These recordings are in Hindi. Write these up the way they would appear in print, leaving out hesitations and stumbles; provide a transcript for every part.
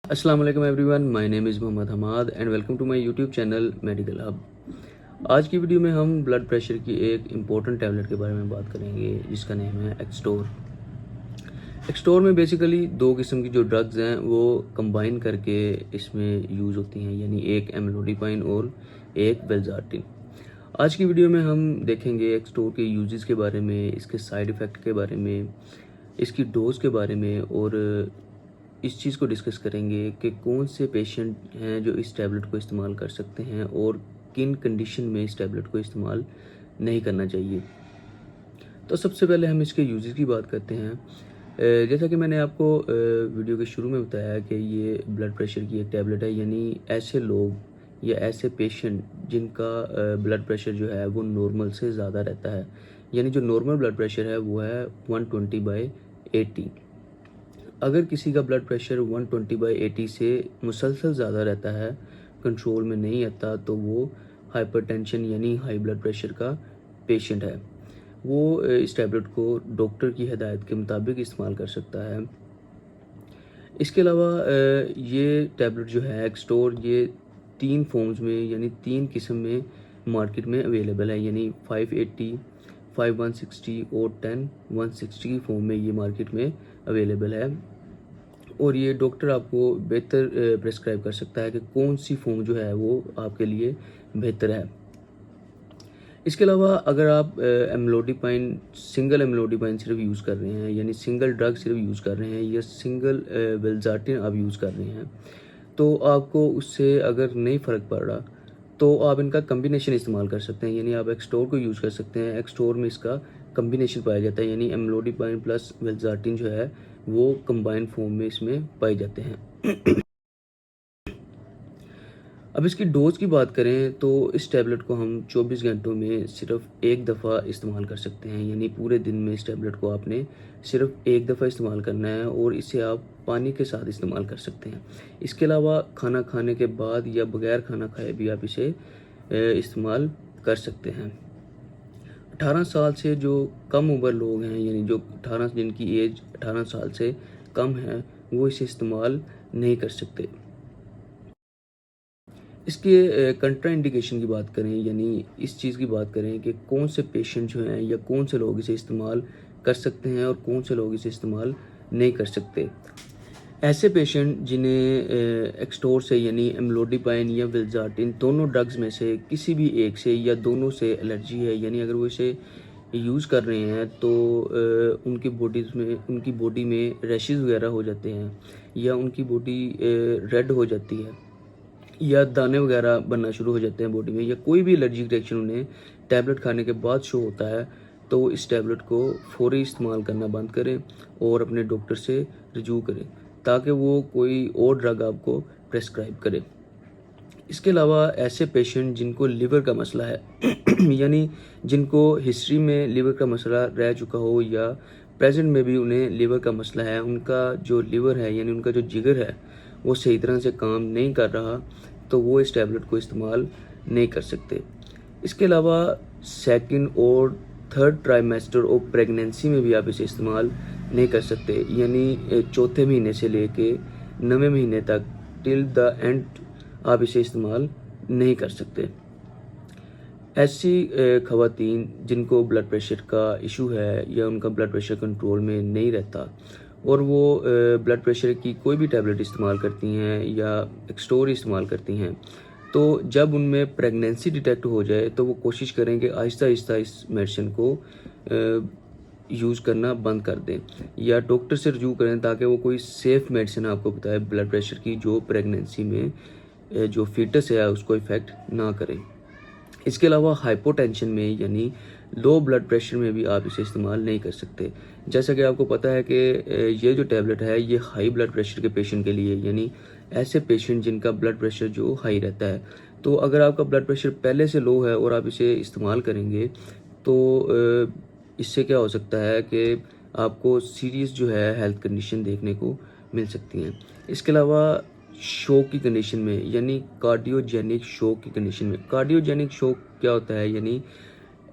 अस्सलाम वालेकुम everyone, my name is Mohammed Hamad and welcome to my YouTube channel medical hub. आज की वीडियो में हम ब्लड प्रेशर की एक इम्पोर्टेंट टैबलेट के बारे में बात करेंगे जिसका नेम है एक्सटोर। एक्सटोर में बेसिकली दो किस्म की जो ड्रग्स हैं वो कंबाइन करके इसमें यूज़ होती हैं, यानी एक एम्लोडिपाइन और एक वेल्जार्टिन। आज की वीडियो में हम देखेंगे एक्सटोर के यूजेस के बारे में, इसके साइड इफ़ेक्ट के बारे में, इसकी डोज के बारे में और इस चीज़ को डिस्कस करेंगे कि कौन से पेशेंट हैं जो इस टैबलेट को इस्तेमाल कर सकते हैं और किन कंडीशन में इस टैबलेट को इस्तेमाल नहीं करना चाहिए। तो सबसे पहले हम इसके यूजेस की बात करते हैं। जैसा कि मैंने आपको वीडियो के शुरू में बताया कि ये ब्लड प्रेशर की एक टैबलेट है, यानी ऐसे लोग या ऐसे पेशेंट जिनका ब्लड प्रेशर जो है वो नॉर्मल से ज़्यादा रहता है, यानी जो नॉर्मल ब्लड प्रेशर है वो है 120/80। अगर किसी का ब्लड प्रेशर 120/80 से मुसलसल ज़्यादा रहता है, कंट्रोल में नहीं आता, तो वो हाइपरटेंशन यानी हाई ब्लड प्रेशर का पेशेंट है। वो इस टैबलेट को डॉक्टर की हिदायत के मुताबिक इस्तेमाल कर सकता है। इसके अलावा ये टैबलेट जो है एक्सटोर, ये 3 फॉर्म्स में यानी 3 किस्म में मार्केट में अवेलेबल है, यानी 580, 5160 और 10160 फॉर्म में ये मार्केट में अवेलेबल है। और ये डॉक्टर आपको बेहतर प्रेस्क्राइब कर सकता है कि कौन सी फॉर्म जो है वो आपके लिए बेहतर है। इसके अलावा अगर आप एम्लोडिपाइन, सिंगल एम्लोडिपाइन सिर्फ यूज़ कर रहे हैं, यानी सिंगल ड्रग सिर्फ यूज़ कर रहे हैं, या सिंगल वेल्जार्टिन आप यूज़ कर रहे हैं, तो आपको उससे अगर नहीं फ़र्क पड़ रहा तो आप इनका कम्बिनेशन इस्तेमाल कर सकते हैं, यानी आप एक्सटोर को यूज़ कर सकते हैं। एक्सटोर में इसका कम्बिनेशन पाया जाता है, यानी एम्लोडिपाइन प्लस वेल्जार्टिन जो है वो कंबाइन फॉर्म में इसमें पाए जाते हैं। अब इसकी डोज़ की बात करें तो इस टैबलेट को हम 24 घंटों में सिर्फ एक दफ़ा इस्तेमाल कर सकते हैं, यानी पूरे दिन में इस टैबलेट को आपने सिर्फ एक दफ़ा इस्तेमाल करना है और इसे आप पानी के साथ इस्तेमाल कर सकते हैं। इसके अलावा खाना खाने के बाद या बगैर खाना खाए भी आप इसे इस्तेमाल कर सकते हैं। 18 साल से जो कम उम्र लोग हैं, यानी जो 18 जिनकी एज 18 साल से कम है, वो इसे इस्तेमाल नहीं कर सकते। इसके कंट्रा इंडिकेशन की बात करें, यानी इस चीज़ की बात करें कि कौन से पेशेंट जो हैं या कौन से लोग इसे इस्तेमाल कर सकते हैं और कौन से लोग इसे इस्तेमाल नहीं कर सकते। ऐसे पेशेंट जिन्हें एक्सटोर से यानी एम्लोडिपाइन या विल्जार्टिन दोनों ड्रग्स में से किसी भी एक से या दोनों से एलर्जी है, यानी अगर वो इसे यूज़ कर रहे हैं तो उनकी बॉडी में रैशेज़ वगैरह हो जाते हैं, या उनकी बॉडी रेड हो जाती है, या दाने वगैरह बनना शुरू हो जाते हैं बॉडी में, या कोई भी एलर्जिक रिएक्शन उन्हें टैबलेट खाने के बाद शो होता है, तो इस टैबलेट को फ़ौरी इस्तेमाल करना बंद करें और अपने डॉक्टर से रजू करें ताकि वो कोई और ड्रग आपको प्रेस्क्राइब करे। इसके अलावा ऐसे पेशेंट जिनको लिवर का मसला है यानी जिनको हिस्ट्री में लिवर का मसला रह चुका हो या प्रेजेंट में भी उन्हें लिवर का मसला है, उनका जो लिवर है यानी उनका जो जिगर है वो सही तरह से काम नहीं कर रहा, तो वो इस टैबलेट को इस्तेमाल नहीं कर सकते। इसके अलावा सेकंड और थर्ड ट्राइमेस्टर ऑफ प्रेगनेंसी में भी आप इसे इस्तेमाल नहीं कर सकते, यानी चौथे महीने से लेके 9वें महीने तक टिल द एंड आप इसे इस्तेमाल नहीं कर सकते। ऐसी ख़वातीन जिनको ब्लड प्रेशर का इशू है या उनका ब्लड प्रेशर कंट्रोल में नहीं रहता और वो ब्लड प्रेशर की कोई भी टैबलेट इस्तेमाल करती हैं या एक्सटोर इस्तेमाल करती हैं, तो जब उनमें प्रेगनेंसी डिटेक्ट हो जाए तो वो कोशिश करें कि आहिस्ता आहिस्ता इस मेडिसिन को यूज़ करना बंद कर दें या डॉक्टर से रजू करें ताकि वो कोई सेफ़ मेडिसिन आपको बताए ब्लड प्रेशर की, जो प्रेगनेंसी में जो फीटस है उसको इफ़ेक्ट ना करें। इसके अलावा हाइपोटेंशन में यानी लो ब्लड प्रेशर में भी आप इसे इस्तेमाल नहीं कर सकते। जैसा कि आपको पता है कि ये जो टैबलेट है ये हाई ब्लड प्रेशर के पेशेंट के लिए, यानी ऐसे पेशेंट जिनका ब्लड प्रेशर जो हाई रहता है। तो अगर आपका ब्लड प्रेशर पहले से लो है और आप इसे इस्तेमाल करेंगे तो इससे क्या हो सकता है कि आपको सीरियस जो है हेल्थ कंडीशन देखने को मिल सकती हैं। इसके अलावा शॉक की कंडीशन में, यानी कार्डियोजेनिक शॉक की कंडीशन में, कार्डियोजेनिक शॉक क्या होता है, यानी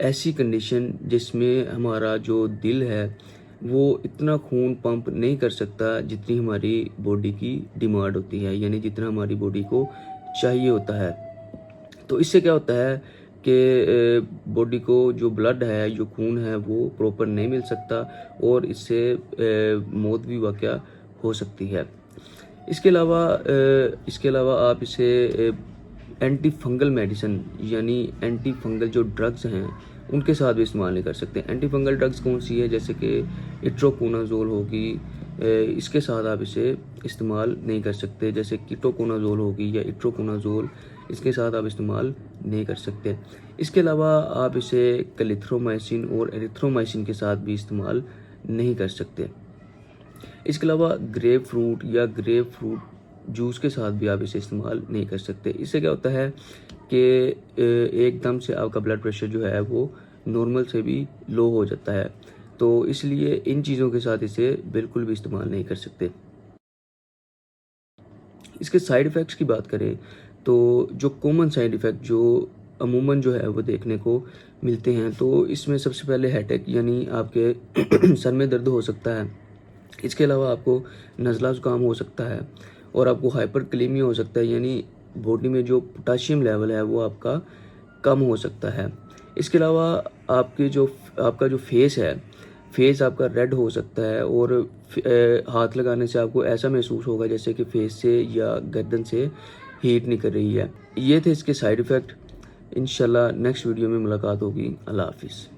ऐसी कंडीशन जिसमें हमारा जो दिल है वो इतना खून पंप नहीं कर सकता जितनी हमारी बॉडी की डिमांड होती है, यानी जितना हमारी बॉडी को चाहिए होता है। तो इससे क्या होता है कि बॉडी को जो ब्लड है, जो खून है, वो प्रॉपर नहीं मिल सकता और इससे मौत भी वाक़या हो सकती है। इसके अलावा आप इसे एंटी फंगल मेडिसिन यानी एंटी फंगल जो ड्रग्स हैं उनके साथ भी इस्तेमाल नहीं कर सकते। एंटी फंगल ड्रग्स कौन सी है, जैसे कि इट्रोकोनाजोल होगी, इसके साथ आप इसे इस्तेमाल नहीं कर सकते। जैसे कीटोकोनाजोल होगी या इट्रोकोनाजोल, इसके साथ आप इस्तेमाल नहीं कर सकते। इसके अलावा आप इसे क्लिथ्रोमाइसिन और एरिथ्रोमाइसिन के साथ भी इस्तेमाल नहीं कर सकते। इसके अलावा ग्रेप फ्रूट जूस के साथ भी आप इसे इस्तेमाल नहीं कर सकते। इससे क्या होता है कि एकदम से आपका ब्लड प्रेशर जो है वो नॉर्मल से भी लो हो जाता है। तो इसलिए इन चीज़ों के साथ इसे बिल्कुल भी इस्तेमाल नहीं कर सकते। इसके साइड इफ़ेक्ट्स की बात करें तो जो कॉमन साइड इफ़ेक्ट जो अमूमन जो है वो देखने को मिलते हैं, तो इसमें सबसे पहले हेडेक यानी आपके सर में दर्द हो सकता है। इसके अलावा आपको नज़ला ज़ुकाम हो सकता है और आपको हाइपरकैलेमिया हो सकता है, यानी बॉडी में जो पोटाशियम लेवल है वो आपका कम हो सकता है। इसके अलावा आपका जो फेस है, फेस आपका रेड हो सकता है और हाथ लगाने से आपको ऐसा महसूस होगा जैसे कि फेस से या गर्दन से हीट निकल रही है। ये थे इसके साइड इफ़ेक्ट। इंशाल्लाह नेक्स्ट वीडियो में मुलाकात होगी। अल्लाह हाफिज़।